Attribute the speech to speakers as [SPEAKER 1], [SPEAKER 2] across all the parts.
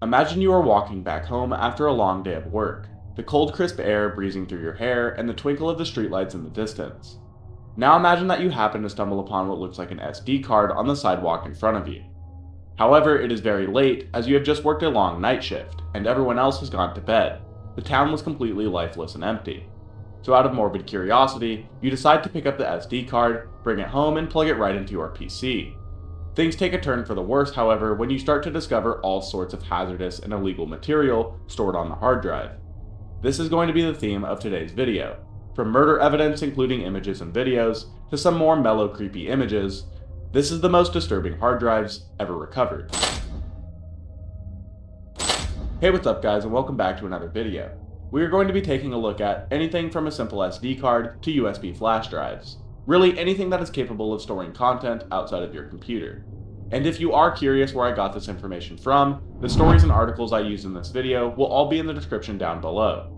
[SPEAKER 1] Imagine you are walking back home after a long day of work, the cold crisp air breezing through your hair and the twinkle of the streetlights in the distance. Now imagine that you happen to stumble upon what looks like an SD card on the sidewalk in front of you. However, it is very late as you have just worked a long night shift and everyone else has gone to bed. The town was completely lifeless and empty. So out of morbid curiosity, you decide to pick up the SD card, bring it home and plug it right into your PC. Things take a turn for the worse, however, when you start to discover all sorts of hazardous and illegal material stored on the hard drive. This is going to be the theme of today's video. From murder evidence including images and videos, to some more mellow creepy images, this is the most disturbing hard drives ever recovered. Hey, what's up guys, and welcome back to another video. We are going to be taking a look at anything from a simple SD card to USB flash drives. Really anything that is capable of storing content outside of your computer. And if you are curious where I got this information from, the stories and articles I use in this video will all be in the description down below.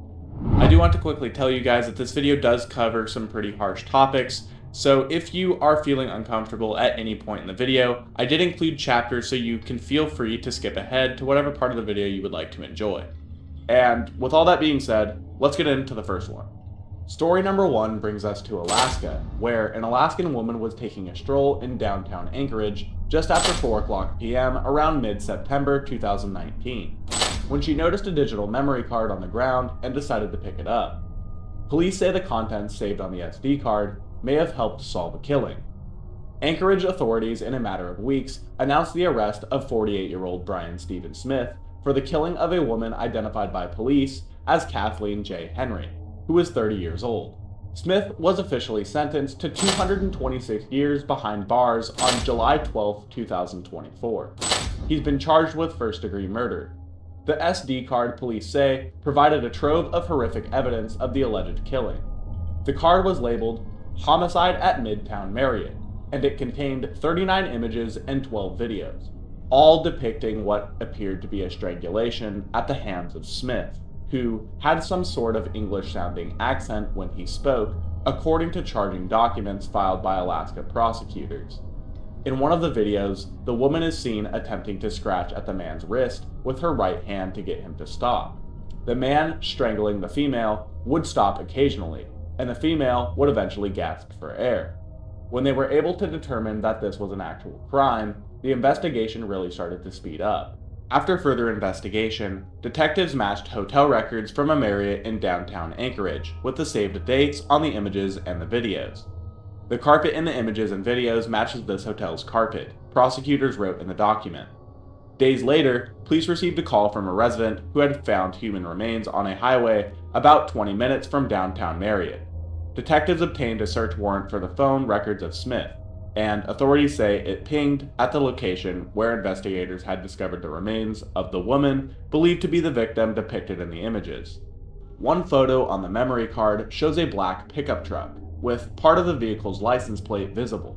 [SPEAKER 1] I do want to quickly tell you guys that this video does cover some pretty harsh topics, so if you are feeling uncomfortable at any point in the video, I did include chapters so you can feel free to skip ahead to whatever part of the video you would like to enjoy. And with all that being said, let's get into the first one. Story number 1 brings us to Alaska, where an Alaskan woman was taking a stroll in downtown Anchorage just after 4 p.m. around mid-September 2019, when she noticed a digital memory card on the ground and decided to pick it up. Police say the contents saved on the SD card may have helped solve a killing. Anchorage authorities, in a matter of weeks, announced the arrest of 48-year-old Brian Stephen Smith for the killing of a woman identified by police as Kathleen J. Henry, who was 30 years old. Smith was officially sentenced to 226 years behind bars on July 12, 2024. He's been charged with first-degree murder. The SD card, police say, provided a trove of horrific evidence of the alleged killing. The card was labeled "Homicide at MIDTOWN MARRIOT," and it contained 39 images and 12 videos, all depicting what appeared to be a strangulation at the hands of Smith, who had some sort of English-sounding accent when he spoke, according to charging documents filed by Alaska prosecutors. In one of the videos, the woman is seen attempting to scratch at the man's wrist with her right hand to get him to stop. The man strangling the female would stop occasionally, and the female would eventually gasp for air. When they were able to determine that this was an actual crime, the investigation really started to speed up. After further investigation, detectives matched hotel records from a Marriott in downtown Anchorage with the saved dates on the images and the videos. The carpet in the images and videos matches this hotel's carpet, prosecutors wrote in the document. Days later, police received a call from a resident who had found human remains on a highway about 20 minutes from downtown Marriott. Detectives obtained a search warrant for the phone records of Smith, and authorities say it pinged at the location where investigators had discovered the remains of the woman believed to be the victim depicted in the images. One photo on the memory card shows a black pickup truck, with part of the vehicle's license plate visible.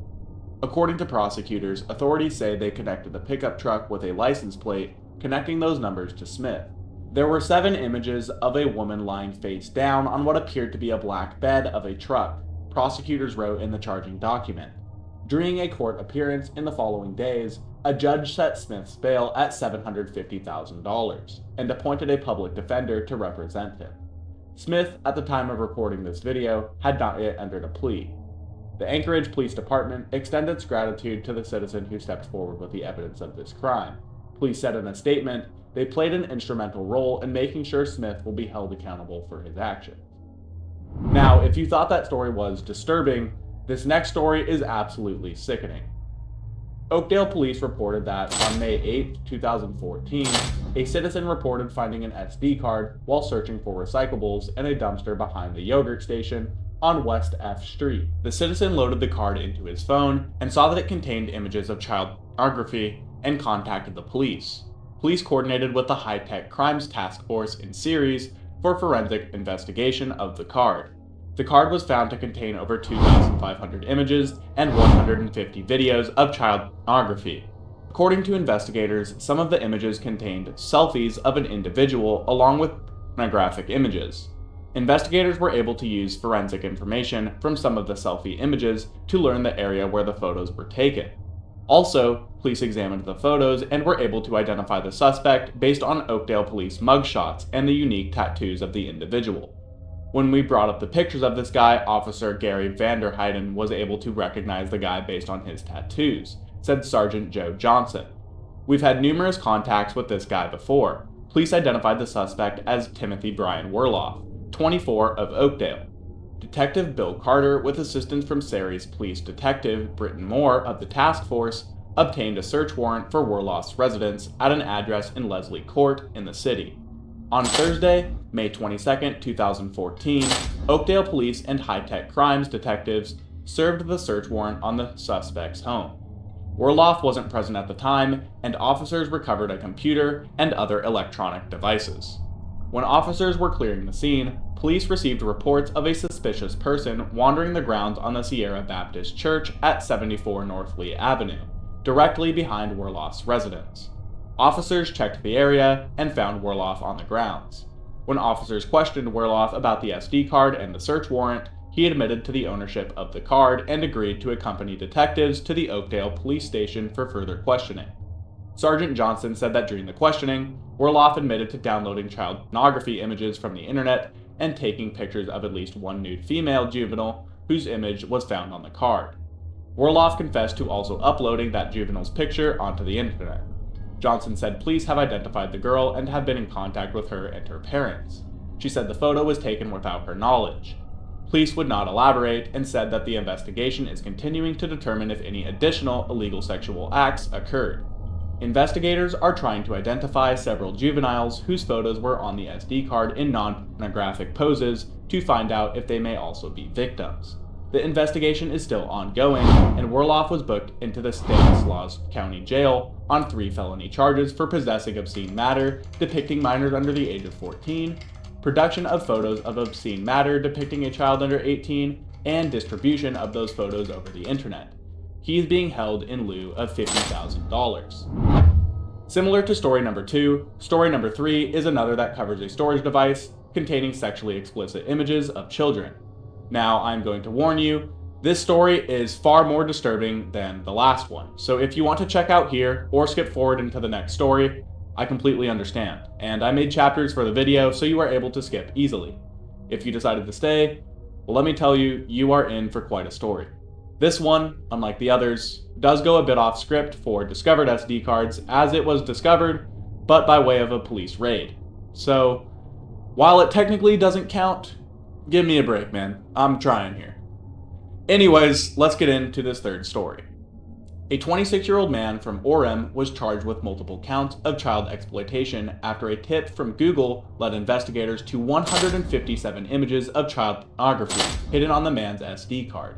[SPEAKER 1] According to prosecutors, authorities say they connected the pickup truck with a license plate, connecting those numbers to Smith. There were 7 images of a woman lying face down on what appeared to be a black bed of a truck, prosecutors wrote in the charging document. During a court appearance in the following days, a judge set Smith's bail at $750,000 and appointed a public defender to represent him. Smith, at the time of recording this video, had not yet entered a plea. The Anchorage Police Department extended its gratitude to the citizen who stepped forward with the evidence of this crime. Police said in a statement, they played an instrumental role in making sure Smith will be held accountable for his actions. Now, if you thought that story was disturbing, this next story is absolutely sickening. Oakdale police reported that on May 8, 2014, a citizen reported finding an SD card while searching for recyclables in a dumpster behind the yogurt station on West F Street. The citizen loaded the card into his phone and saw that it contained images of child pornography and contacted the police. Police coordinated with the High-Tech Crimes Task Force in series for forensic investigation of the card. The card was found to contain over 2,500 images and 150 videos of child pornography. According to investigators, some of the images contained selfies of an individual along with pornographic images. Investigators were able to use forensic information from some of the selfie images to learn the area where the photos were taken. Also, police examined the photos and were able to identify the suspect based on Oakdale police mugshots and the unique tattoos of the individual. When we brought up the pictures of this guy, Officer Gary Vanderheiden was able to recognize the guy based on his tattoos, said Sergeant Joe Johnson. We've had numerous contacts with this guy before. Police identified the suspect as Timothy Brian Werloff, 24, of Oakdale. Detective Bill Carter, with assistance from Surrey's police detective Britton Moore of the task force, obtained a search warrant for Werloff's residence at an address in Leslie Court in the city. On Thursday, May 22, 2014, Oakdale Police and high-tech crimes detectives served the search warrant on the suspect's home. Werloff wasn't present at the time, and officers recovered a computer and other electronic devices. When officers were clearing the scene, police received reports of a suspicious person wandering the grounds on the Sierra Baptist Church at 74 North Lee Avenue, directly behind Werloff's residence. Officers checked the area and found Werloff on the grounds. When officers questioned Werloff about the SD card and the search warrant, he admitted to the ownership of the card and agreed to accompany detectives to the Oakdale police station for further questioning. Sergeant Johnson said that during the questioning, Werloff admitted to downloading child pornography images from the internet and taking pictures of at least one nude female juvenile whose image was found on the card. Werloff confessed to also uploading that juvenile's picture onto the internet. Johnson said police have identified the girl and have been in contact with her and her parents. She said the photo was taken without her knowledge. Police would not elaborate and said that the investigation is continuing to determine if any additional illegal sexual acts occurred. Investigators are trying to identify several juveniles whose photos were on the SD card in non-pornographic poses to find out if they may also be victims. The investigation is still ongoing, and Werloff was booked into the Stanislaus County Jail on 3 felony charges for possessing obscene matter depicting minors under the age of 14, production of photos of obscene matter depicting a child under 18, and distribution of those photos over the internet. He is being held in lieu of $50,000. Similar to story number 2, story number 3 is another that covers a storage device containing sexually explicit images of children. Now, I'm going to warn you, this story is far more disturbing than the last one, so if you want to check out here or skip forward into the next story, I completely understand, and I made chapters for the video so you are able to skip easily. If you decided to stay, well, let me tell you, you are in for quite a story. This one, unlike the others, does go a bit off script for discovered SD cards as it was discovered, but by way of a police raid. So, while it technically doesn't count, give me a break, man. I'm trying here. Anyways, let's get into this third story. A 26-year-old man from Orem was charged with multiple counts of child exploitation after a tip from Google led investigators to 157 images of child pornography hidden on the man's SD card.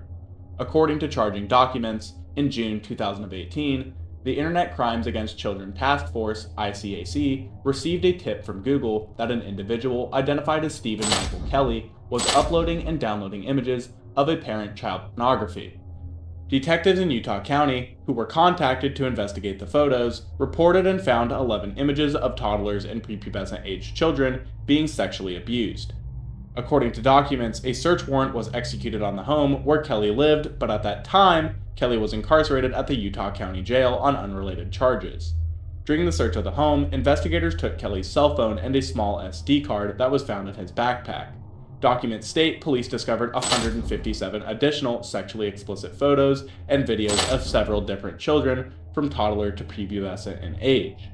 [SPEAKER 1] According to charging documents, in June 2018, the Internet Crimes Against Children Task Force, ICAC, received a tip from Google that an individual identified as Stephen Michael Kelly was uploading and downloading images of apparent child pornography. Detectives in Utah County, who were contacted to investigate the photos, reported and found 11 images of toddlers and prepubescent-aged children being sexually abused. According to documents, a search warrant was executed on the home where Kelly lived, but at that time, Kelly was incarcerated at the Utah County Jail on unrelated charges. During the search of the home, investigators took Kelly's cell phone and a small SD card that was found in his backpack. Documents state police discovered 157 additional sexually explicit photos and videos of several different children from toddler to prepubescent in age.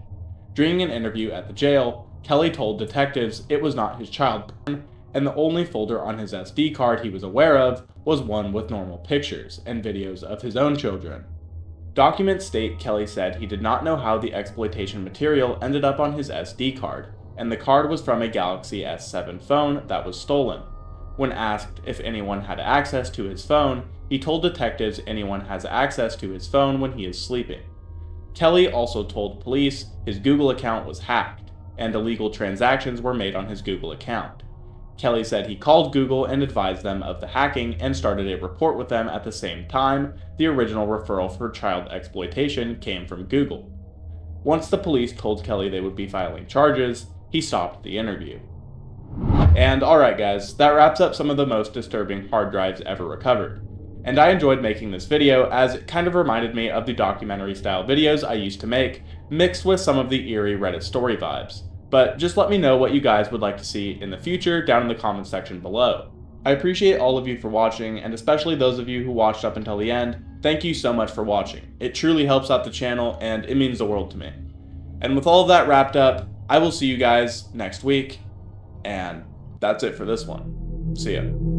[SPEAKER 1] During an interview at the jail, Kelly told detectives it was not his child porn, and the only folder on his SD card he was aware of was one with normal pictures and videos of his own children. Documents state Kelly said he did not know how the exploitation material ended up on his SD card, and the card was from a Galaxy S7 phone that was stolen. When asked if anyone had access to his phone, he told detectives anyone has access to his phone when he is sleeping. Kelly also told police his Google account was hacked, and illegal transactions were made on his Google account. Kelly said he called Google and advised them of the hacking and started a report with them at the same time. The original referral for child exploitation came from Google. Once the police told Kelly they would be filing charges, he stopped the interview. And alright guys, that wraps up some of the most disturbing hard drives ever recovered. and I enjoyed making this video as it kind of reminded me of the documentary style videos I used to make, mixed with some of the eerie Reddit story vibes. But just let me know what you guys would like to see in the future down in the comments section below. I appreciate all of you for watching, and especially those of you who watched up until the end. Thank you so much for watching. It truly helps out the channel, and it means the world to me. And with all of that wrapped up, I will see you guys next week, and that's it for this one. See ya.